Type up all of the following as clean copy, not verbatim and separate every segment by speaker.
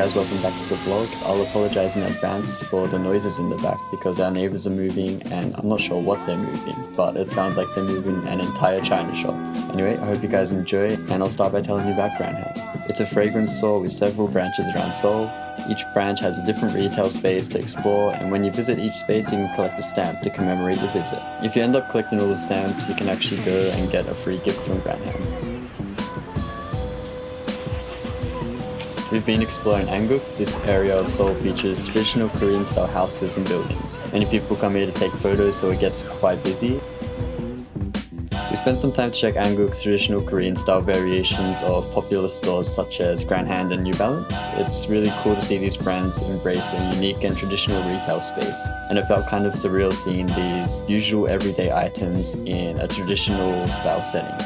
Speaker 1: guys, welcome back to the vlog. I'll apologize in advance for the noises in the back because our neighbors are moving and I'm not sure what they're moving, but it sounds like they're moving an entire china shop. Anyway, I hope you guys enjoy, and I'll start by telling you background here. It's a fragrance store with several branches around Seoul. Each branch has a different retail space to explore, and when you visit each space you can collect a stamp to commemorate your visit. If you end up collecting all the stamps, you can actually go and get a free gift from Grandhand. We've been exploring Anguk. This area of Seoul features traditional Korean style houses and buildings. Many people come here to take photos, so it gets quite busy. We spent some time to check Anguk's traditional Korean style variations of popular stores such as Grandhand and New Balance. It's really cool to see these brands embrace a unique and traditional retail space, and it felt kind of surreal seeing these usual everyday items in a traditional style setting.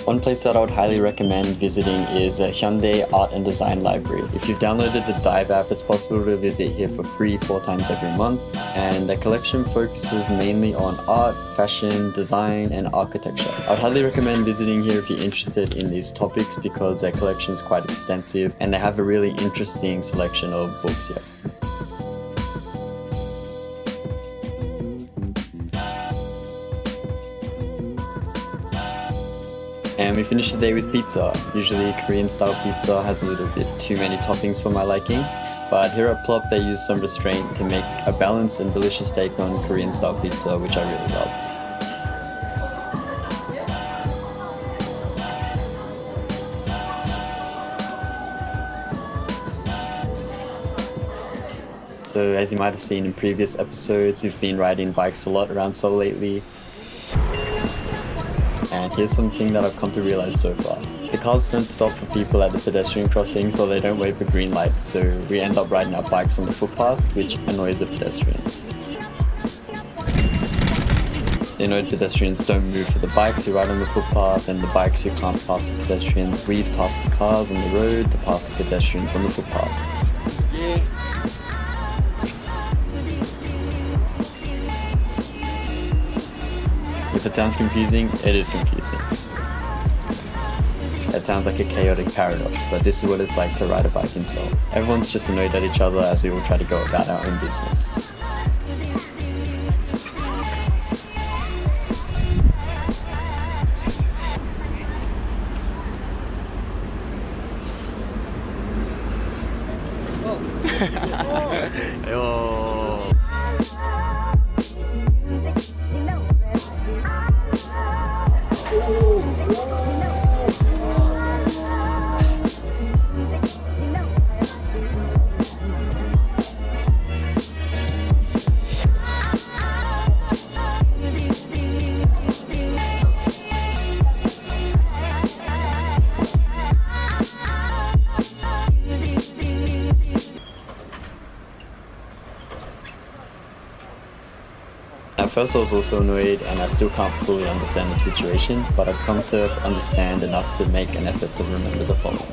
Speaker 1: One place that I would highly recommend visiting is Hyundai Art and Design Library. If you've downloaded the Dive app, it's possible to visit here for free 4 times every month, and the collection focuses mainly on art, fashion, design, and architecture. I'd highly recommend visiting here if you're interested in these topics because their collection is quite extensive and they have a really interesting selection of books here. And we finished the day with pizza. Usually Korean style pizza has a little bit too many toppings for my liking, but here at Plop they use some restraint to make a balanced and delicious take on Korean style pizza, which I really love. So as you might have seen in previous episodes, we've been riding bikes a lot around Seoul lately. And here's something that I've come to realize so far. The cars don't stop for people at the pedestrian crossing, so they don't wait for green lights, so we end up riding our bikes on the footpath, which annoys the pedestrians. The annoyed pedestrians don't move for the bikes who ride on the footpath, and the bikes who can't pass the pedestrians weave past the cars on the road to pass the pedestrians on the footpath. If it sounds confusing, it is confusing. It sounds like a chaotic paradox, but this is what it's like to ride a bike in Seoul. Everyone's just annoyed at each other as we all try to go about our own business. At first I was also annoyed and I still can't fully understand the situation, but I've come to understand enough to make an effort to remember the following.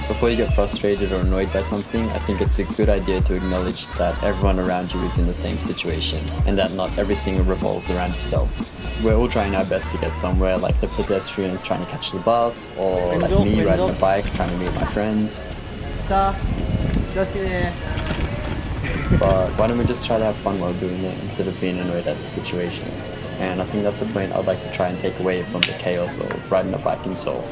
Speaker 1: Before you get frustrated or annoyed by something, I think it's a good idea to acknowledge that everyone around you is in the same situation and that not everything revolves around yourself. We're all trying our best to get somewhere, like the pedestrians trying to catch the bus, or like me riding a bike trying to meet my friends. But why don't we just try to have fun while doing it instead of being annoyed at the situation? And I think that's the point I'd like to try and take away from the chaos of riding a bike in Seoul.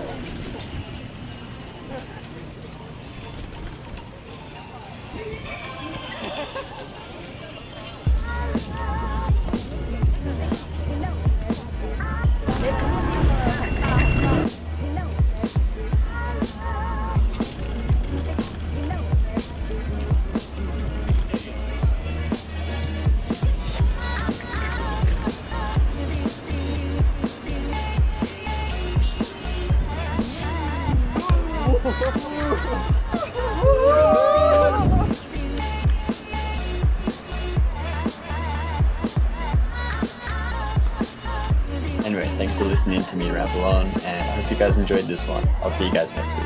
Speaker 1: Thanks for listening to me ramble on, and I hope you guys enjoyed this one. I'll see you guys next week.